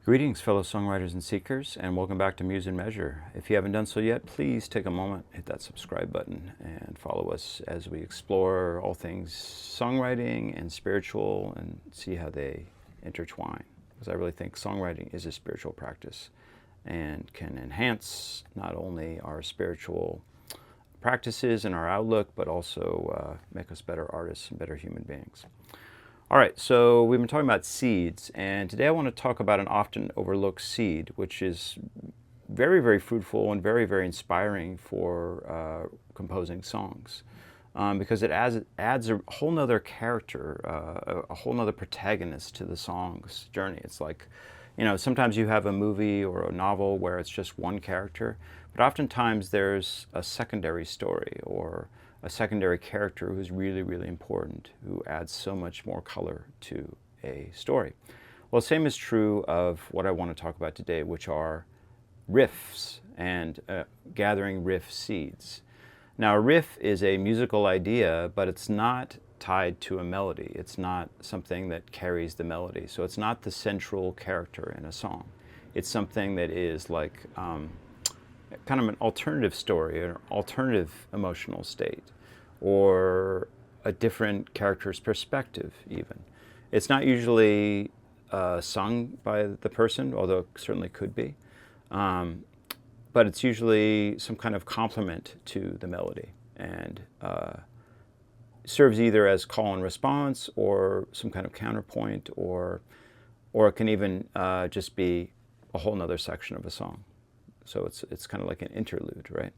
Greetings, fellow songwriters and seekers, and welcome back to Muse and Measure. If you haven't done so yet, please take a moment, hit that subscribe button, and follow us as we explore all things songwriting and spiritual and see how they intertwine. Because I really think songwriting is a spiritual practice and can enhance not only our spiritual practices and our outlook, but also make us better artists and better human beings. All right, so we've been talking about seeds, and today I want to talk about an often overlooked seed, which is very, very fruitful and very, very inspiring for composing songs, because it adds a whole nother character, a whole nother protagonist to the song's journey. It's like, you know, sometimes you have a movie or a novel where it's just one character, but oftentimes there's a secondary story or a secondary character who's really, really important, who adds so much more color to a story. Well, the same is true of what I want to talk about today, which are riffs and gathering riff seeds. Now, a riff is a musical idea, but it's not tied to a melody. It's not something that carries the melody. So it's not the central character in a song. It's something that is like kind of an alternative story, an alternative emotional state, or a different character's perspective even. It's not usually sung by the person, although it certainly could be, but it's usually some kind of complement to the melody and serves either as call and response or some kind of counterpoint, or it can even just be a whole nother section of a song. So it's kind of like an interlude, right?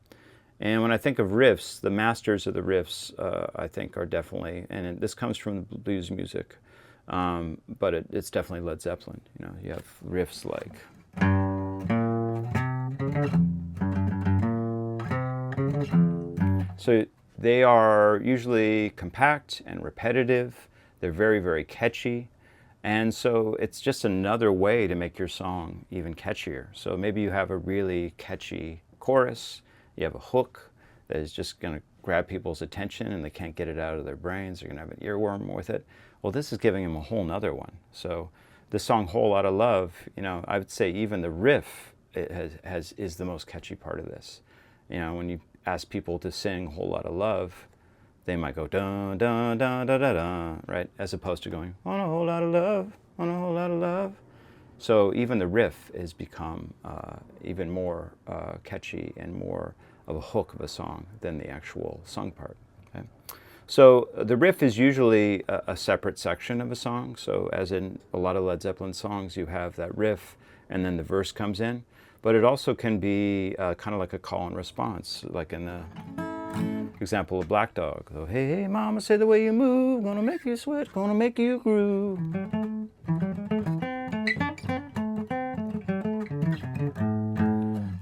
And when I think of riffs, the masters of the riffs, I think, are definitely, and this comes from blues music, but it's definitely Led Zeppelin. You know, you have riffs like, so they are usually compact and repetitive. They're very, very catchy. And so it's just another way to make your song even catchier. So maybe you have a really catchy chorus, you have a hook that is just going to grab people's attention and they can't get it out of their brains, they're going to have an earworm with it. Well, this is giving them a whole nother one. So the song Whole Lotta Love, you know, I would say even the riff is the most catchy part of this. You know, when you ask people to sing Whole Lotta Love, they might go dun dun dun dun dun dun, right? As opposed to going on a whole lot of love, on a whole lot of love. So even the riff has become even more catchy and more of a hook of a song than the actual sung part. Okay? So the riff is usually a separate section of a song. So as in a lot of Led Zeppelin songs, you have that riff and then the verse comes in. But it also can be kind of like a call and response, like in the example of Black Dog. So, hey, hey, mama, say the way you move, gonna make you sweat, gonna make you groove. A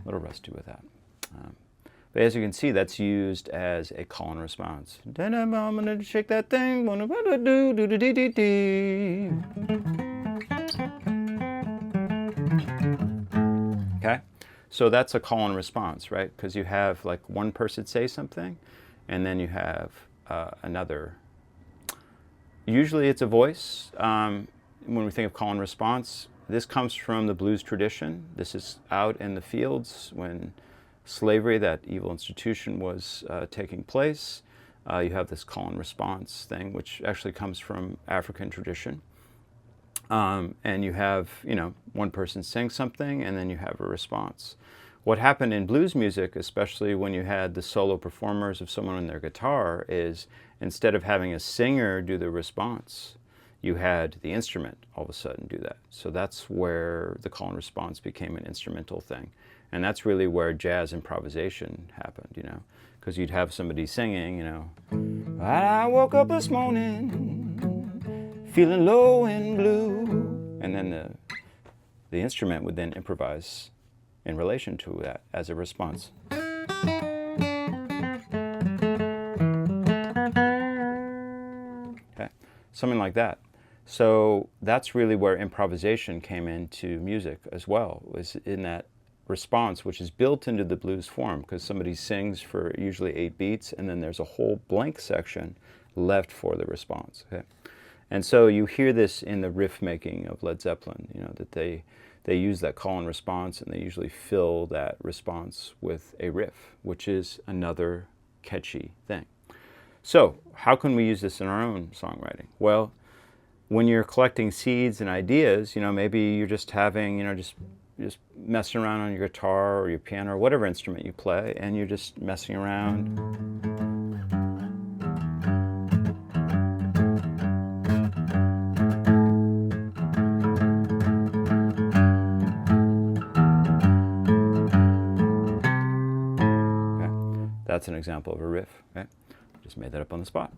little rusty with that. But as you can see, that's used as a call and response. Then I'm gonna shake that thing, wanna do do do do do do. Okay? So that's a call and response, right? Because you have like one person say something, and then you have another. Usually it's a voice. When we think of call and response, this comes from the blues tradition. This is out in the fields when slavery, that evil institution, was taking place. You have this call and response thing, which actually comes from African tradition. And you have, you know, one person sing something and then you have a response. What happened in blues music, especially when you had the solo performers of someone on their guitar, is instead of having a singer do the response, you had the instrument all of a sudden do that. So that's where the call and response became an instrumental thing. And that's really where jazz improvisation happened, you know, because you'd have somebody singing, you know, I woke up this morning feeling low and blue, and then the instrument would then improvise in relation to that as a response. Okay, something like that. So that's really where improvisation came into music as well, was in that response, which is built into the blues form, because somebody sings for usually 8 beats and then there's a whole blank section left for the response. Okay? And so you hear this in the riff making of Led Zeppelin, you know, that they they use that call and response, and they usually fill that response with a riff, which is another catchy thing. So how can we use this in our own songwriting? Well, when you're collecting seeds and ideas, maybe you're just having, just messing around on your guitar or your piano or whatever instrument you play, and you're just messing around. Okay. That's an example of a riff. Okay? Just made that up on the spot.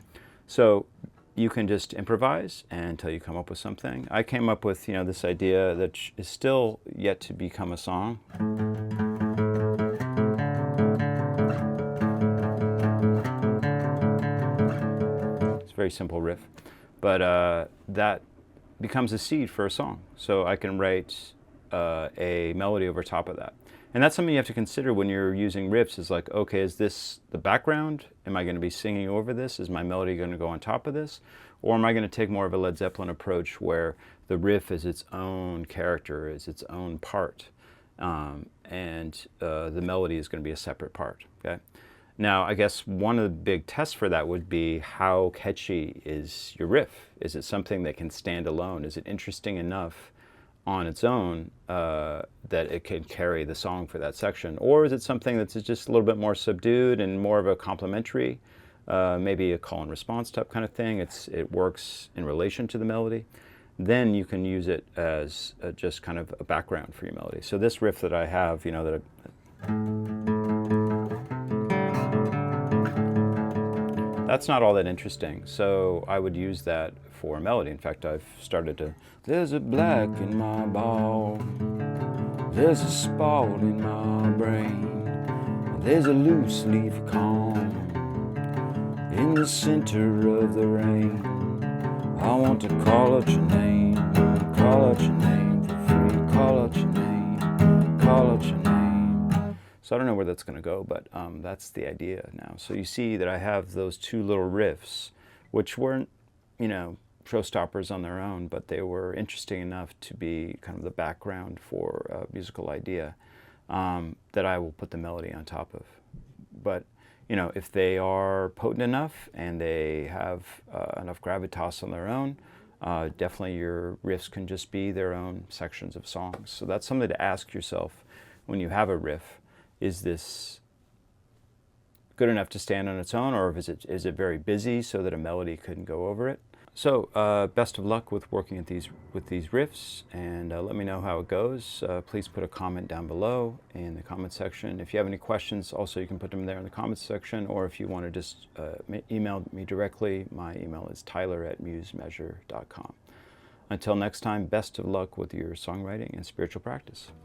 So you can just improvise until you come up with something. I came up with, this idea that is still yet to become a song. It's a very simple riff, but that becomes a seed for a song. So I can write a melody over top of that. And that's something you have to consider when you're using riffs, is like, okay, is this the background? Am I going to be singing over this? Is my melody going to go on top of this? Or am I going to take more of a Led Zeppelin approach where the riff is its own character, is its own part, and the melody is going to be a separate part, okay? Now, I guess one of the big tests for that would be, how catchy is your riff? Is it something that can stand alone? Is it interesting enough on its own that it can carry the song for that section? Or is it something that's just a little bit more subdued and more of a complementary, maybe a call and response type kind of thing? It works in relation to the melody. Then you can use it as just kind of a background for your melody. So this riff that I have, that's not all that interesting. So I would use that for a melody. In fact, I've started to, there's a black in my ball, there's a spot in my brain, there's a loose leaf calm in the center of the rain. I want to call out your name, call out your name for free, call out your name, call out your name. So I don't know where that's going to go, but that's the idea now. So you see that I have those two little riffs, which weren't, showstoppers on their own, but they were interesting enough to be kind of the background for a musical idea that I will put the melody on top of. But if they are potent enough and they have enough gravitas on their own, definitely your riffs can just be their own sections of songs. So that's something to ask yourself when you have a riff. Is this good enough to stand on its own, or is it very busy so that a melody couldn't go over it? So best of luck with working with these riffs, and let me know how it goes. Please put a comment down below in the comment section. If you have any questions, also you can put them there in the comments section, or if you want to just email me directly, my email is tyler@musemeasure.com. Until next time, best of luck with your songwriting and spiritual practice.